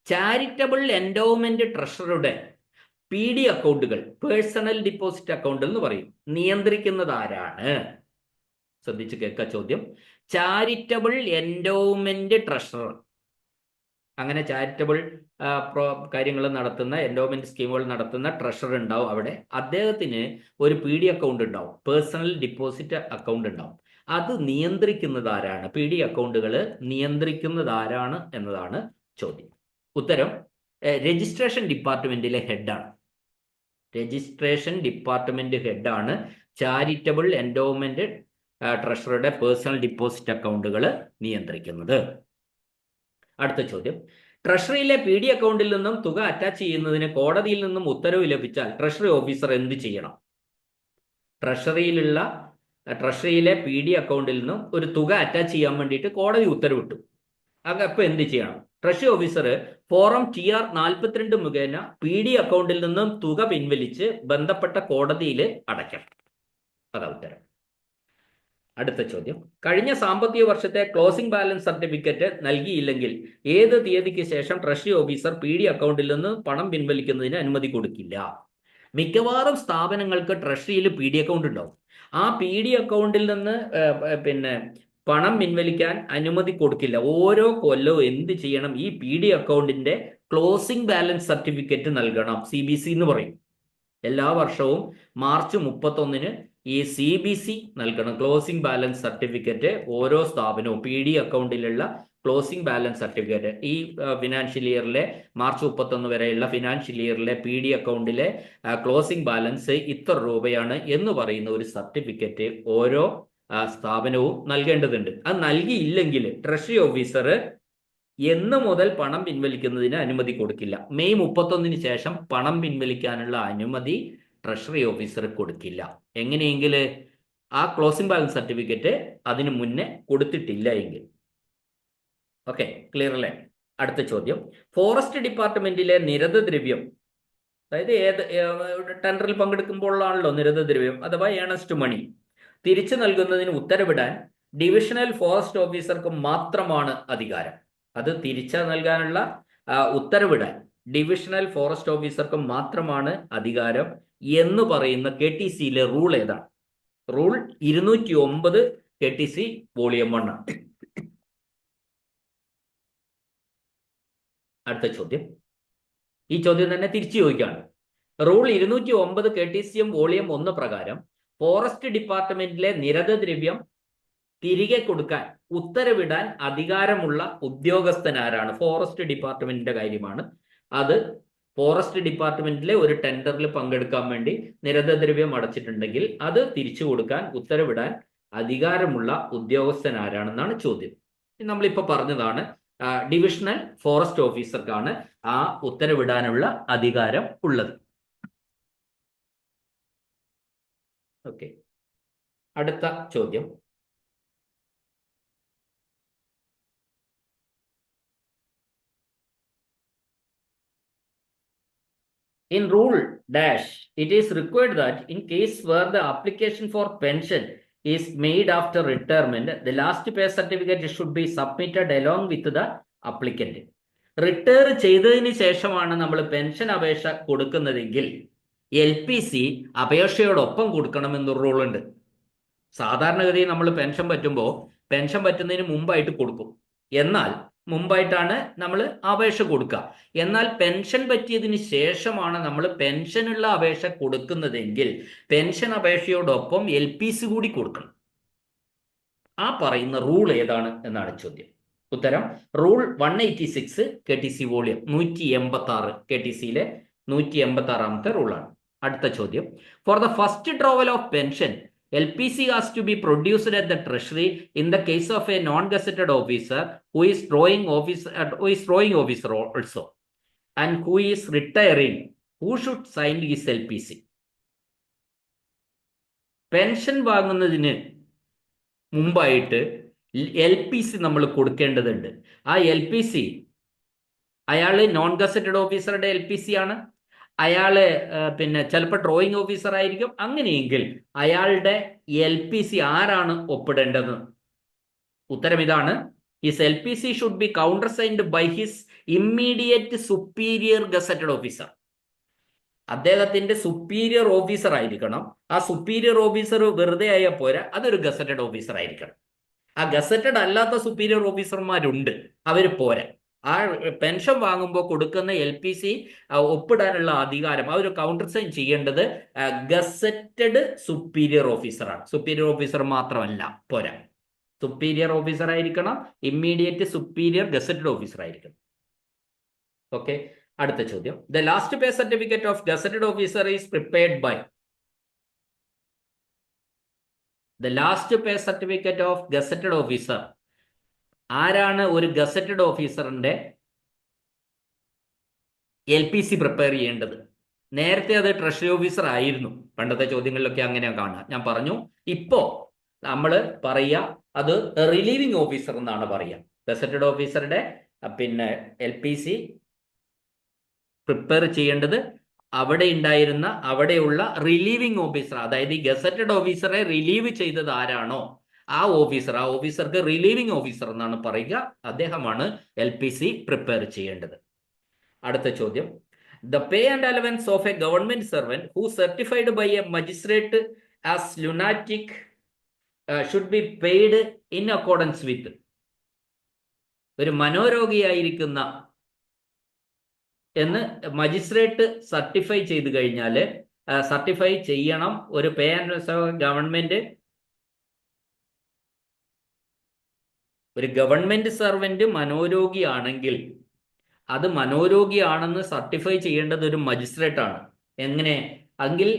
A: ചാരിറ്റബിൾ എൻഡോവ്മെന്റ് ട്രഷറുടെ PD അക്കൗണ്ടുകൾ, പേഴ്സണൽ ഡിപ്പോസിറ്റ് അക്കൗണ്ട് എന്ന് പറയും, നിയന്ത്രിക്കുന്നത് ആരാണ്? ശ്രദ്ധിച്ച് കേൾക്കുക ചോദ്യം. ചാരിറ്റബിൾ എൻഡോവ്മെന്റ് ട്രഷറർ, അങ്ങനെ ചാരിറ്റബിൾ കാര്യങ്ങൾ നടത്തുന്ന, എൻഡോവ്മെന്റ് സ്കീമുകൾ നടത്തുന്ന ട്രഷറർ ഉണ്ടാവും. അവിടെ അദ്ദേഹത്തിന് ഒരു PD അക്കൗണ്ട് ഉണ്ടാവും, പേഴ്സണൽ ഡിപ്പോസിറ്റ് അക്കൗണ്ട് ഉണ്ടാവും. അത് നിയന്ത്രിക്കുന്നത് ആരാണ്? PD അക്കൗണ്ടുകൾ നിയന്ത്രിക്കുന്നത് ആരാണ് എന്നതാണ് ചോദ്യം. ഉത്തരം, രജിസ്ട്രേഷൻ ഡിപ്പാർട്ട്മെന്റിലെ ഹെഡാണ്. രജിസ്ട്രേഷൻ ഡിപ്പാർട്ട്മെന്റ് ഹെഡാണ് ചാരിറ്റബിൾ എൻഡോവ്മെന്റ് ട്രഷറുടെ പേഴ്സണൽ ഡിപ്പോസിറ്റ് അക്കൗണ്ടുകൾ നിയന്ത്രിക്കുന്നത്. അടുത്ത ചോദ്യം, ട്രഷറിയിലെ PD അക്കൗണ്ടിൽ നിന്നും തുക അറ്റാച്ച് ചെയ്യുന്നതിന് കോടതിയിൽ നിന്നും ഉത്തരവ് ലഭിച്ചാൽ ട്രഷറി ഓഫീസർ എന്ത് ചെയ്യണം? ട്രഷറിയിലെ PD അക്കൗണ്ടിൽ നിന്നും ഒരു തുക അറ്റാച്ച് ചെയ്യാൻ വേണ്ടിയിട്ട് കോടതി ഉത്തരവിട്ടു. അപ്പൊ എന്ത് ചെയ്യണം? ട്രഷറി ഓഫീസർ ഫോറം TR 42 മുഖേന PD അക്കൗണ്ടിൽ നിന്നും തുക പിൻവലിച്ച് ബന്ധപ്പെട്ട കോടതിയിൽ അടയ്ക്കണം. അതാ ഉത്തരം. അടുത്ത ചോദ്യം, കഴിഞ്ഞ സാമ്പത്തിക വർഷത്തെ ക്ലോസിംഗ് ബാലൻസ് സർട്ടിഫിക്കറ്റ് നൽകിയില്ലെങ്കിൽ ഏത് തീയതിക്ക് ശേഷം ട്രഷറി ഓഫീസർ PD അക്കൗണ്ടിൽ നിന്ന് പണം പിൻവലിക്കുന്നതിന് അനുമതി കൊടുക്കില്ല? മിക്കവാറും സ്ഥാപനങ്ങൾക്ക് ട്രഷറിയിൽ PD അക്കൗണ്ട് ഉണ്ടാവും. ആ PD അക്കൗണ്ടിൽ നിന്ന് പണം പിൻവലിക്കാൻ അനുമതി കൊടുക്കില്ല. ഓരോ കൊല്ലവും എന്ത് ചെയ്യണം? ഈ PD അക്കൗണ്ടിന്റെ ക്ലോസിംഗ് ബാലൻസ് സർട്ടിഫിക്കറ്റ് നൽകണം. CBC എന്ന് പറയും. എല്ലാ വർഷവും മാർച്ച് 31 ഈ CBC നൽകണം, ക്ലോസിംഗ് ബാലൻസ് സർട്ടിഫിക്കറ്റ്. ഓരോ സ്ഥാപനവും PD അക്കൗണ്ടിലുള്ള ക്ലോസിംഗ് ബാലൻസ് സർട്ടിഫിക്കറ്റ്, ഈ ഫിനാൻഷ്യൽ ഇയറിലെ മാർച്ച് 31 വരെയുള്ള ഫിനാൻഷ്യൽ ഇയറിലെ PD അക്കൗണ്ടിലെ ക്ലോസിംഗ് ബാലൻസ് ഇത്ര രൂപയാണ് എന്ന് പറയുന്ന ഒരു സർട്ടിഫിക്കറ്റ് ഓരോ സ്ഥാപനവും നൽകേണ്ടതുണ്ട്. അത് നൽകിയില്ലെങ്കിൽ ട്രഷറി ഓഫീസർ എന്ന് മുതൽ പണം പിൻവലിക്കുന്നതിന് അനുമതി കൊടുക്കില്ല. മെയ് 31 ശേഷം പണം പിൻവലിക്കാനുള്ള അനുമതി ട്രഷറി ഓഫീസർ കൊടുക്കില്ല. എങ്ങനെയെങ്കിൽ ആ ക്ലോസിംഗ് ബാലൻസ് സർട്ടിഫിക്കറ്റ് അതിനു മുന്നേ കൊടുത്തിട്ടില്ല എങ്കിൽ. ഓക്കെ, ക്ലിയർ അല്ലേ? അടുത്ത ചോദ്യം, ഫോറസ്റ്റ് ഡിപ്പാർട്ട്മെന്റിലെ നിരതദ്രവ്യം, അതായത് ടെൻഡറിൽ പങ്കെടുക്കുമ്പോഴാണല്ലോ നിരതദ്രവ്യം അഥവാ ഏണസ്റ്റ് മണി തിരിച്ചു നൽകുന്നതിന് ഉത്തരവിടാൻ ഡിവിഷണൽ ഫോറസ്റ്റ് ഓഫീസർക്ക് മാത്രമാണ് അധികാരം. അത് തിരിച്ചു നൽകാനുള്ള ഉത്തരവിടാൻ ഡിവിഷണൽ ഫോറസ്റ്റ് ഓഫീസർക്ക് മാത്രമാണ് അധികാരം എന്ന് പറയുന്ന KTCയിലെ റൂൾ ഏതാണ്? റൂൾ 209 KTC വോളിയം 1 ആണ്. അടുത്ത ചോദ്യം, ഈ ചോദ്യം തന്നെ തിരിച്ചു ചോദിക്കുകയാണ്. റൂൾ 209 KTCM വോളിയം 1 പ്രകാരം ഫോറസ്റ്റ് ഡിപ്പാർട്ട്മെന്റിലെ നിരതദ്രവ്യം തിരികെ കൊടുക്കാൻ ഉത്തരവിടാൻ അധികാരമുള്ള ഉദ്യോഗസ്ഥനാരാണ്? ഫോറസ്റ്റ് ഡിപ്പാർട്ട്മെന്റിന്റെ കാര്യമാണ്. അത് ഫോറസ്റ്റ് ഡിപ്പാർട്ട്മെന്റിലെ ഒരു ടെൻഡറിൽ പങ്കെടുക്കാൻ വേണ്ടി നിരതദ്രവ്യം അടച്ചിട്ടുണ്ടെങ്കിൽ അത് തിരിച്ചു കൊടുക്കാൻ ഉത്തരവിടാൻ അധികാരമുള്ള ഉദ്യോഗസ്ഥനാരാണെന്നാണ് ചോദ്യം. നമ്മളിപ്പോൾ പറഞ്ഞതാണ്, ഡിവിഷണൽ ഫോറസ്റ്റ് ഓഫീസർക്കാണ് ആ ഉത്തരവിടാനുള്ള അധികാരം ഉള്ളത്. ഓക്കെ, അടുത്ത ചോദ്യം. In rule dash, it is required that in case where the application for pension is made after retirement, the last pay certificate should be submitted along with the applicant. Retire ചെയ്തതിന് ശേഷമാണ് നമ്മൾ pension അപേക്ഷ കൊടുക്കുന്നതെങ്കിൽ LPC അപേക്ഷയോടൊപ്പം കൊടുക്കണമെന്നൊരു റൂളുണ്ട്. സാധാരണഗതിയിൽ നമ്മൾ pension പറ്റുമ്പോൾ pension പറ്റുന്നതിന് മുമ്പായിട്ട് കൊടുക്കും, എന്നാൽ മുമ്പായിട്ടാണ് നമ്മൾ അപേക്ഷ കൊടുക്കുക. എന്നാൽ പെൻഷൻ പറ്റിയതിന് ശേഷമാണ് നമ്മൾ പെൻഷനുള്ള അപേക്ഷ കൊടുക്കുന്നതെങ്കിൽ പെൻഷൻ അപേക്ഷയോടൊപ്പം LPC കൂടി കൊടുക്കണം. ആ പറയുന്ന റൂൾ ഏതാണ് എന്നാണ് ചോദ്യം. ഉത്തരം റൂൾ 186 KTC വോളിയം 186 KTCയിലെ 186ാമത്തെ റൂളാണ്. അടുത്ത ചോദ്യം, for the first drawal of pension LPC has to be produced at the treasury in the case of a non-gazetted officer who is drawing officer also and who is retiring. Who should sign his LPC? Pension വാങ്ങുന്നതിന് മുമ്പായിട്ട് LPC നമ്മൾ കൊടുക്കേണ്ടതുണ്ട്. ആ LPC അയാൾ non gazetted ഓഫീസറുടെ LPC ആണ്, അയാള് പിന്നെ ചിലപ്പോൾ ഡ്രോയിങ് ഓഫീസർ ആയിരിക്കും. അങ്ങനെയെങ്കിൽ അയാളുടെ LPC ആരാണ് ഒപ്പിടേണ്ടത്? ഉത്തരം ഇതാണ്, his LPC should be counter signed by his immediate superior gazetted officer. അദ്ദേഹത്തിന്റെ സുപ്പീരിയർ ഓഫീസർ ആയിരിക്കണം. ആ സുപ്പീരിയർ ഓഫീസർ വെറുതെ ആയാൽ പോരാ, അതൊരു ഗസറ്റഡ് ഓഫീസർ ആയിരിക്കണം. ആ ഗസറ്റഡ് അല്ലാത്ത സുപ്പീരിയർ ഓഫീസർമാരുണ്ട്, അവർ പോരാ. ആ പെൻഷൻ വാങ്ങുമ്പോൾ കൊടുക്കുന്ന LPC ഒപ്പിടാനുള്ള അധികാരം, ആ ഒരു കൗണ്ടർ സൈൻ ചെയ്യേണ്ടത് ഗസറ്റഡ് സുപ്പീരിയർ ഓഫീസറാണ്. സുപ്പീരിയർ ഓഫീസർ മാത്രമല്ല, പോരാ, സുപ്പീരിയർ ഓഫീസർ ആയിരിക്കണം, ഇമ്മീഡിയറ്റ് സുപ്പീരിയർ ഗസറ്റഡ് ഓഫീസർ ആയിരിക്കണം. ഓക്കെ, അടുത്ത ചോദ്യം, the last pay certificate of gazetted officer is prepared by. The last pay certificate of gazetted officer, ആരാണ് ഒരു ഗസറ്റഡ് ഓഫീസറിന്റെ LPC പ്രിപ്പയർ ചെയ്യേണ്ടത്? നേരത്തെ അത് ട്രഷറി ഓഫീസർ ആയിരുന്നു, പണ്ടത്തെ ചോദ്യങ്ങളിലൊക്കെ അങ്ങനെ കാണുക. ഞാൻ പറഞ്ഞു, ഇപ്പോ നമ്മൾ പറയുക അത് റിലീവിംഗ് ഓഫീസർ എന്നാണ് പറയുക. ഗസറ്റഡ് ഓഫീസറുടെ പിന്നെ LPC പ്രിപ്പയർ ചെയ്യേണ്ടത് അവിടെയുള്ള റിലീവിംഗ് ഓഫീസർ, അതായത് ഈ ഗസറ്റഡ് ഓഫീസറെ റിലീവ് ചെയ്തത് ആരാണോ ആ ഓഫീസർക്ക് റിലീവിംഗ് ഓഫീസർ എന്നാണ് പറയുക. അദ്ദേഹമാണ് LPC പ്രിപ്പയർ ചെയ്യേണ്ടത്. അടുത്ത ചോദ്യം, the pay and allowance of a government servant who certified by a magistrate as lunatic should be paid in accordance with. ഒരു മനോരോഗിയായിരിക്കുന്ന എന്ന് മജിസ്ട്രേറ്റ് സർട്ടിഫൈ ചെയ്ത് കഴിഞ്ഞാൽ സർട്ടിഫൈ ചെയ്യണം. ഒരു പേ ആൻഡ് ഒരു ഗവൺമെന്റ് സർവന്റ് മനോരോഗിയാണെങ്കിൽ അത് മനോരോഗിയാണെന്ന് സർട്ടിഫൈ ചെയ്യേണ്ടത് ഒരു മജിസ്ട്രേറ്റ് ആണ്. എങ്ങനെ? എങ്കിൽ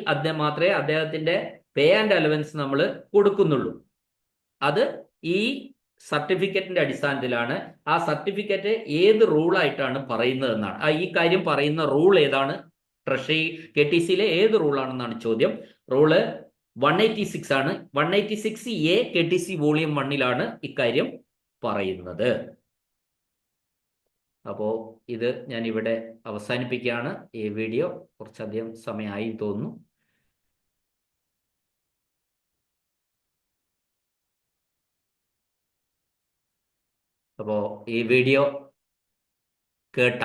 A: മാത്രമേ അദ്ദേഹത്തിന്റെ പേ ആൻഡ് അലവൻസ് നമ്മൾ കൊടുക്കുന്നുള്ളൂ. അത് ഈ സർട്ടിഫിക്കറ്റിന്റെ അടിസ്ഥാനത്തിലാണ്. ആ സർട്ടിഫിക്കറ്റ് ഏത് റൂളായിട്ടാണ് പറയുന്നത് എന്നാണ്. ഈ കാര്യം പറയുന്ന റൂൾ ഏതാണ്? ട്രഷറി KTCയിലെ ഏത് റൂളാണെന്നാണ് ചോദ്യം. റൂള് 186 ആണ്. 186A KTC വോളിയം 1ലാണ് ഇക്കാര്യം പറയുന്നത്. അപ്പോൾ ഇത് ഞാൻ ഇവിടെ അവസാനിപ്പിക്കുകയാണ്. ഈ വീഡിയോ കുറച്ചധികം സമയമായി തോന്നുന്നു. അപ്പോൾ ഈ വീഡിയോ കേട്ട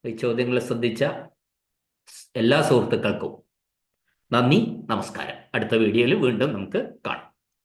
A: ഈ ചോദ്യങ്ങൾ ശ്രദ്ധിച്ച എല്ലാ സുഹൃത്തുക്കൾക്കും നന്ദി, നമസ്കാരം. അടുത്ത വീഡിയോയിൽ വീണ്ടും നമുക്ക് കാണാം.